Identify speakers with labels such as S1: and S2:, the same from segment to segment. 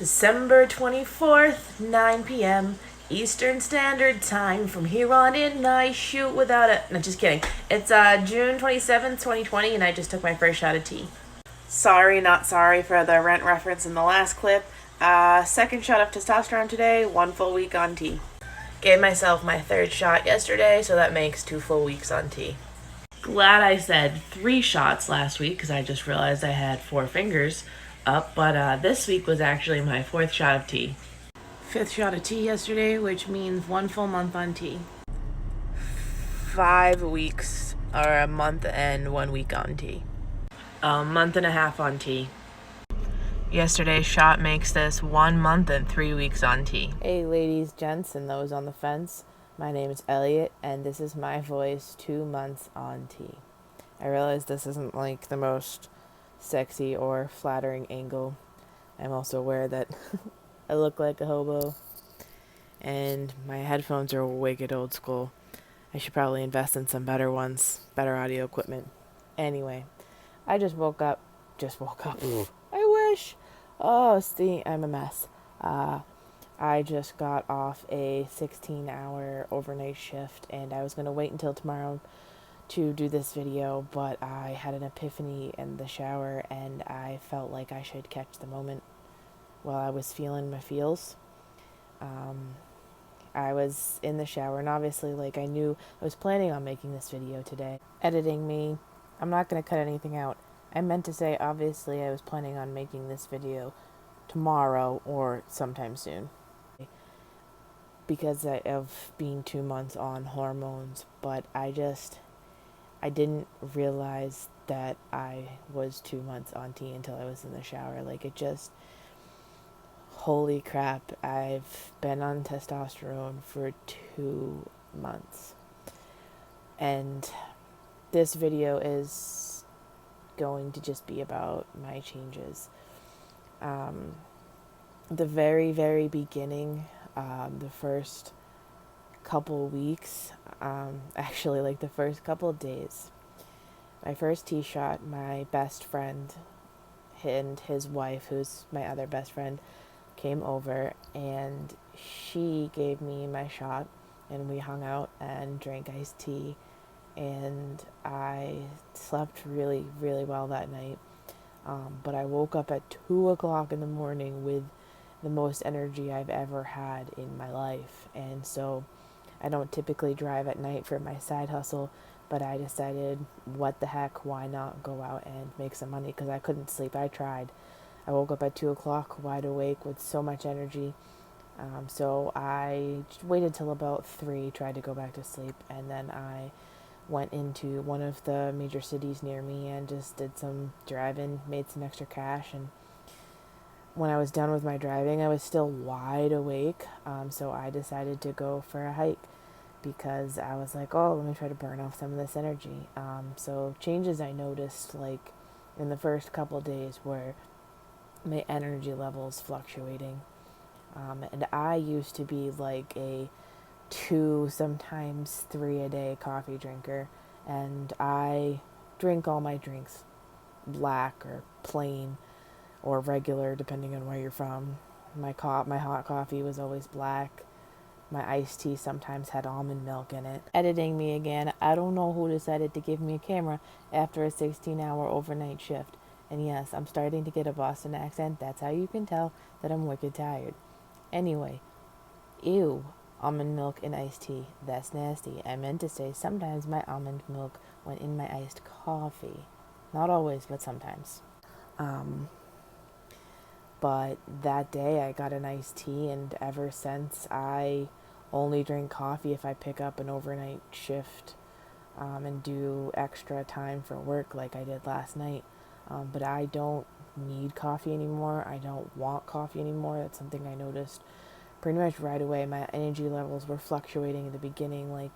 S1: December 24th, 9 p.m. Eastern Standard Time. From here on in, I shoot without a... No, just kidding. It's June 27th, 2020, and I just took my first shot of tea. Sorry, not sorry for the rent reference in the last clip. Second shot of testosterone today, 1 full week on tea. Gave myself my third shot yesterday, so that makes 2 full weeks on tea. Glad I said 3 shots last week, because I just realized I had 4 fingers up, but this week was actually my 4th shot of tea. 5th shot of tea yesterday, which means 1 full month on tea. 5 weeks, or a month and 1 week on tea. A month and a half on tea. Yesterday's shot makes this 1 month and 3 weeks on tea. Hey ladies, gents, and those on the fence. My name is Elliot, and this is my voice 2 months on tea. I realize this isn't like the most sexy or flattering angle. I'm also aware that I look like a hobo, and my headphones are wicked old school. I should probably invest in some better ones, better audio equipment. Anyway, I just woke up. I wish. Oh, see, I'm a mess. I just got off a 16-hour overnight shift, and I was going to wait until tomorrow to do this video, but I had an epiphany in the shower, and I felt like I should catch the moment while I was feeling my feels. I was in the shower, and obviously, I knew I was planning on making this video today. Editing me, I'm not going to cut anything out. I meant to say, obviously, I was planning on making this video tomorrow or sometime soon, because of being 2 months on hormones, but I didn't realize that I was 2 months on tea until I was in the shower. Holy crap, I've been on testosterone for 2 months. And this video is going to just be about my changes. The very, very beginning, the first couple weeks, actually the first couple of days, my first tea shot, my best friend and his wife, who's my other best friend, came over, and she gave me my shot, and we hung out and drank iced tea, and I slept really, really well that night. But I woke up at 2 o'clock in the morning with the most energy I've ever had in my life. And so I don't typically drive at night for my side hustle, but I decided, what the heck, why not go out and make some money, because I couldn't sleep. I tried. I woke up at 2 o'clock wide awake with so much energy. So I waited till about 3, tried to go back to sleep, and then I went into one of the major cities near me and just did some driving, made some extra cash. And when I was done with my driving, I was still wide awake, so I decided to go for a hike, because I was like, oh, let me try to burn off some of this energy. So changes I noticed, in the first couple of days, were my energy levels fluctuating. And I used to be a 2, sometimes 3 a day coffee drinker, and I drink all my drinks black or plain or regular, depending on where you're from. My hot coffee was always black. My iced tea sometimes had almond milk in it. Editing me again. I don't know who decided to give me a camera after a 16-hour overnight shift. And yes, I'm starting to get a Boston accent. That's how you can tell that I'm wicked tired. Anyway, ew. Almond milk in iced tea. That's nasty. I meant to say sometimes my almond milk went in my iced coffee. Not always, but sometimes. But that day I got an iced tea, and ever since I only drink coffee if I pick up an overnight shift and do extra time for work like I did last night. But I don't need coffee anymore. I don't want coffee anymore. That's something I noticed pretty much right away. My energy levels were fluctuating in the beginning.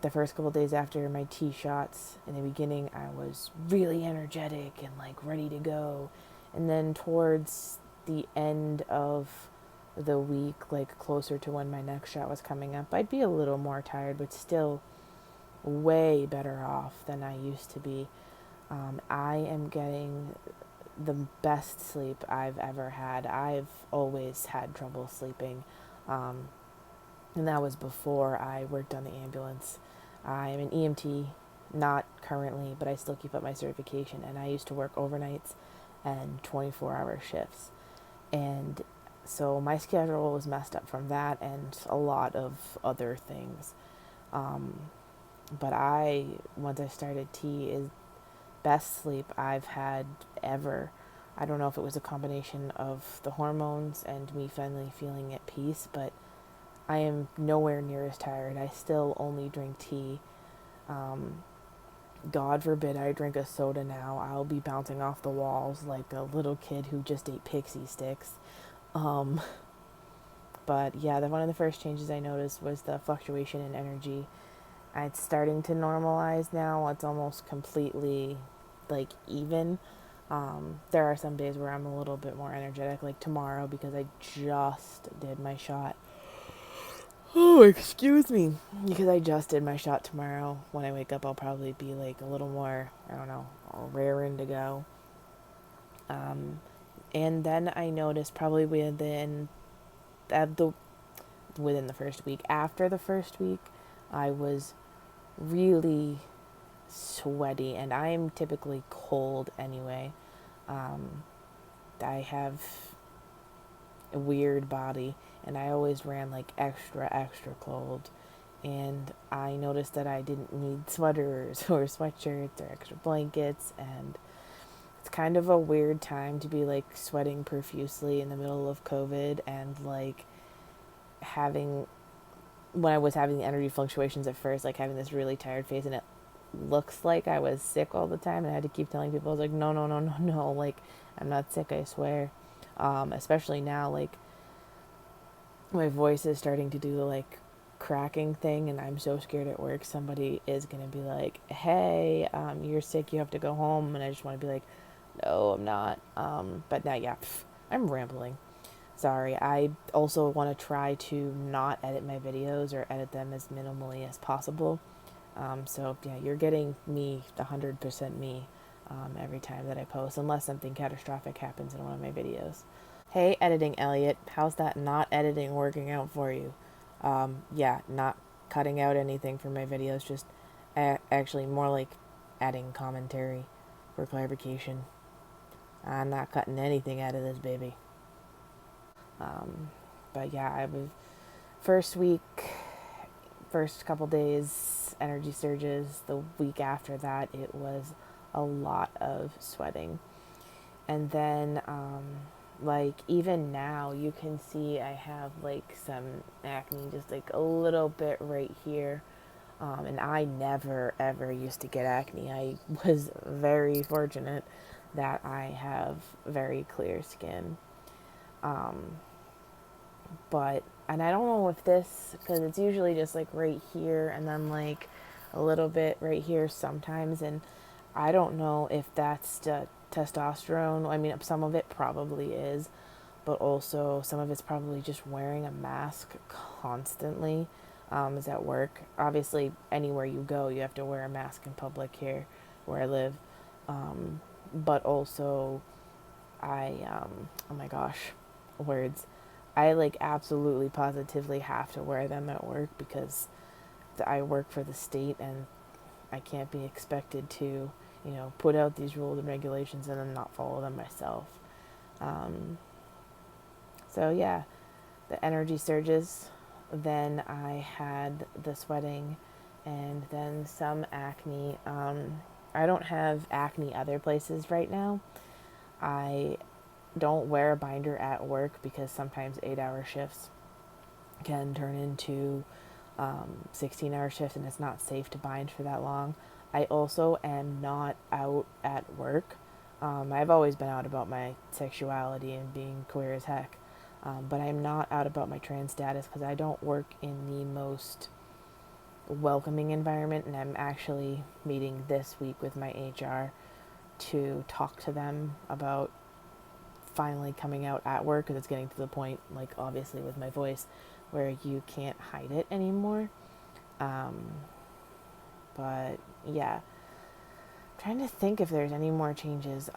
S1: The first couple days after my tea shots, in the beginning I was really energetic and ready to go. And then towards the end of the week, closer to when my next shot was coming up, I'd be a little more tired, but still way better off than I used to be. I am getting the best sleep I've ever had. I've always had trouble sleeping, um, and that was before I worked on the ambulance. I'm an EMT, not currently, but I still keep up my certification, and I used to work overnights and 24-hour shifts. And so my schedule was messed up from that and a lot of other things. Um, but once I started T, is best sleep I've had ever. I don't know if it was a combination of the hormones and me finally feeling at peace, but I am nowhere near as tired. I still only drink tea. Um, God forbid I drink a soda now. I'll be bouncing off the walls like a little kid who just ate pixie sticks. Um, but yeah, one of the first changes I noticed was the fluctuation in energy. It's starting to normalize now. It's almost completely like even. There are some days where I'm a little bit more energetic, like tomorrow, because I just did my shot. Oh, excuse me. Because I just did my shot tomorrow. When I wake up, I'll probably be like a little more, I don't know, raring to go. And then I noticed probably the within the first week, after the first week, I was really sweaty, and I am typically cold anyway. I have a weird body, and I always ran like extra cold. And I noticed that I didn't need sweaters or sweatshirts or extra blankets, and it's kind of a weird time to be like sweating profusely in the middle of COVID and like having when I was having the energy fluctuations at first, like having this really tired face, and it looks like I was sick all the time, and I had to keep telling people, I was like, no, like, I'm not sick, I swear. Especially now, like, my voice is starting to do the, like, cracking thing, and I'm so scared at work somebody is going to be like, hey, you're sick, you have to go home, and I just want to be like, no, I'm not. But now, yeah, I'm rambling. Sorry. I also want to try to not edit my videos or edit them as minimally as possible. So yeah, you're getting me, 100% me, every time that I post, unless something catastrophic happens in one of my videos. Hey, editing Elliot, how's that not editing working out for you? Yeah, not cutting out anything from my videos, just actually more like adding commentary for clarification. I'm not cutting anything out of this baby. But yeah, I was first week, first couple days, energy surges. The week after that, it was a lot of sweating. And then, like, even now, you can see I have, like, some acne, just, like, a little bit right here. And I never, ever used to get acne. I was very fortunate that I have very clear skin. Um, and I don't know if this, because it's usually just like right here and then like a little bit right here sometimes, and I don't know if that's the testosterone. I mean, some of it probably is, but also some of it's probably just wearing a mask constantly. Is at work. Obviously, anywhere you go, you have to wear a mask in public here where I live. But also, oh my gosh, words. I like absolutely positively have to wear them at work because I work for the state and I can't be expected to, put out these rules and regulations and then not follow them myself. Um, so yeah, the energy surges. Then I had the sweating and then some acne. I don't have acne other places right now. I don't wear a binder at work because sometimes 8-hour shifts can turn into 16-hour shifts, and it's not safe to bind for that long. I also am not out at work. I've always been out about my sexuality and being queer as heck, but I'm not out about my trans status because I don't work in the most welcoming environment, and I'm actually meeting this week with my HR to talk to them about finally coming out at work, because it's getting to the point, like obviously with my voice, where you can't hide it anymore. But yeah, I'm trying to think if there's any more changes.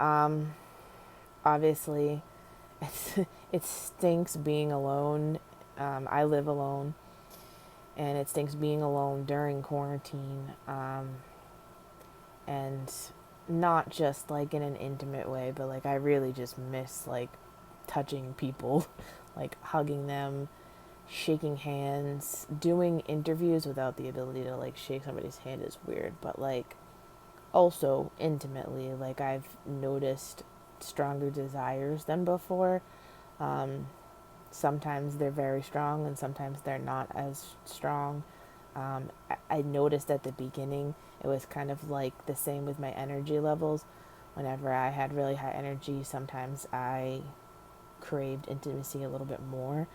S1: obviously, it stinks being alone. I live alone, and it stinks being alone during quarantine. And not just like in an intimate way, but like I really just miss like touching people, like hugging them, shaking hands. Doing interviews without the ability to like shake somebody's hand is weird, but like also intimately, like I've noticed stronger desires than before. Um, Sometimes they're very strong and sometimes they're not as strong. I noticed at the beginning it was kind of like the same with my energy levels. Whenever I had really high energy, sometimes I craved intimacy a little bit more.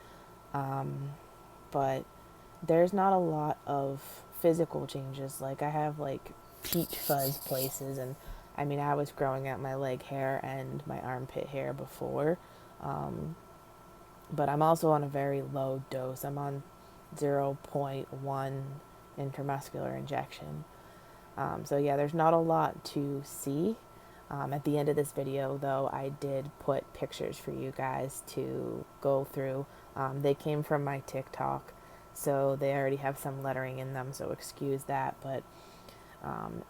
S1: Um, but there's not a lot of physical changes. Like I have like peach fuzz places, and I mean, I was growing out my leg hair and my armpit hair before. Um, but I'm also on a very low dose. I'm on zero point 0.1 intramuscular injection. So yeah, there's not a lot to see. At the end of this video, though, I did put pictures for you guys to go through. They came from my TikTok, so they already have some lettering in them, so excuse that. But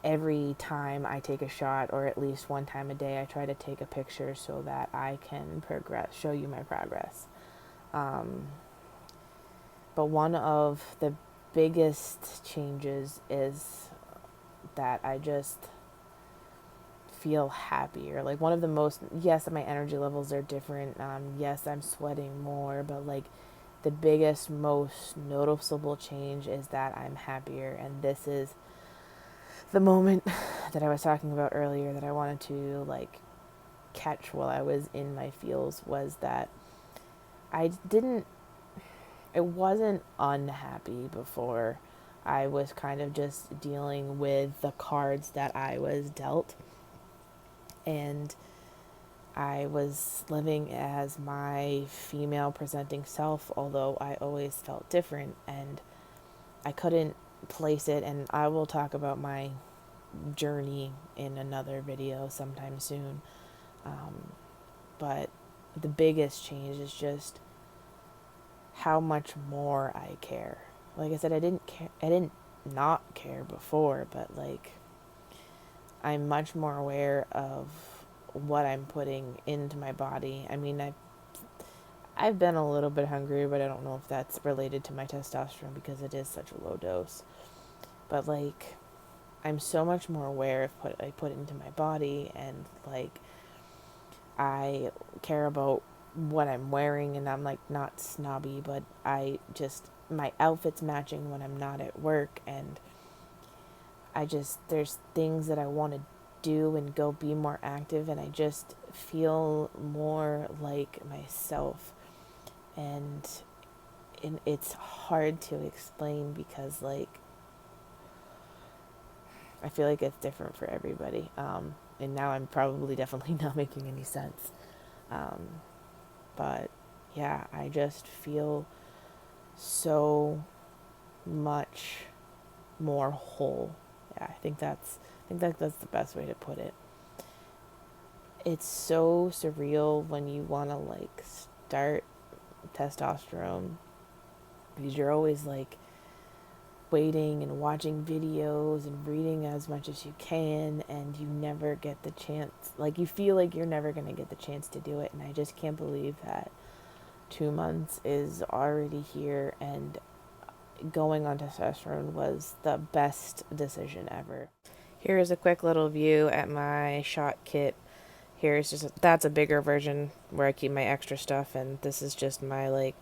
S1: every time I take a shot, or at least one time a day, I try to take a picture so that I can show you my progress. But one of the biggest changes is that I just feel happier. Like one of the most, yes, my energy levels are different. Yes, I'm sweating more, but like the biggest, most noticeable change is that I'm happier. And this is the moment that I was talking about earlier that I wanted to like catch while I was in my feels, was that I didn't, I wasn't unhappy before. I was kind of just dealing with the cards that I was dealt, and I was living as my female presenting self, although I always felt different and I couldn't place it. And I will talk about my journey in another video sometime soon. But the biggest change is just how much more I care. Like I said, I didn't care. I didn't not care before, but like I'm much more aware of what I'm putting into my body. I mean, I've been a little bit hungry, but I don't know if that's related to my testosterone because it is such a low dose. But like I'm so much more aware of what I put into my body, and like I care about what I'm wearing, and I'm like not snobby, but I just, my outfit's matching when I'm not at work, and I just, there's things that I want to do and go be more active, and I just feel more like myself. And it's hard to explain because like I feel like it's different for everybody. And now I'm probably definitely not making any sense. But yeah, I just feel so much more whole. Yeah, I think that's the best way to put it. It's so surreal when you want to like start testosterone, because you're always like waiting and watching videos and reading as much as you can, and you never get the chance. Like you feel like you're never going to get the chance to do it, and I just can't believe that 2 months is already here, and going on testosterone was the best decision ever. Here is a quick little view at my shot kit. Here's just that's a bigger version where I keep my extra stuff, and this is just my like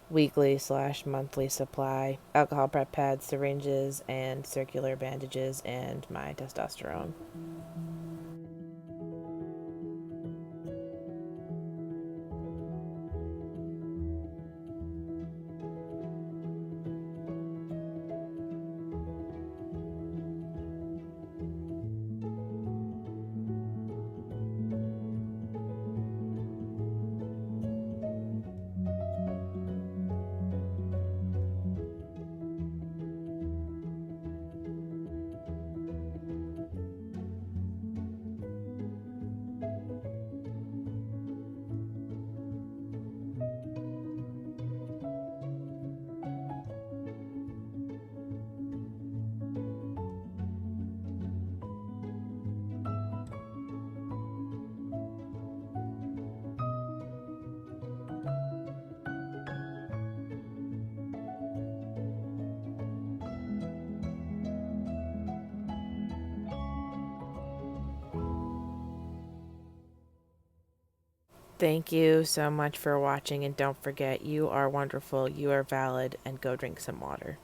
S1: weekly/monthly supply: alcohol prep pads, syringes, and circular bandages, and my testosterone. Thank you so much for watching, and don't forget, you are wonderful, you are valid, and go drink some water.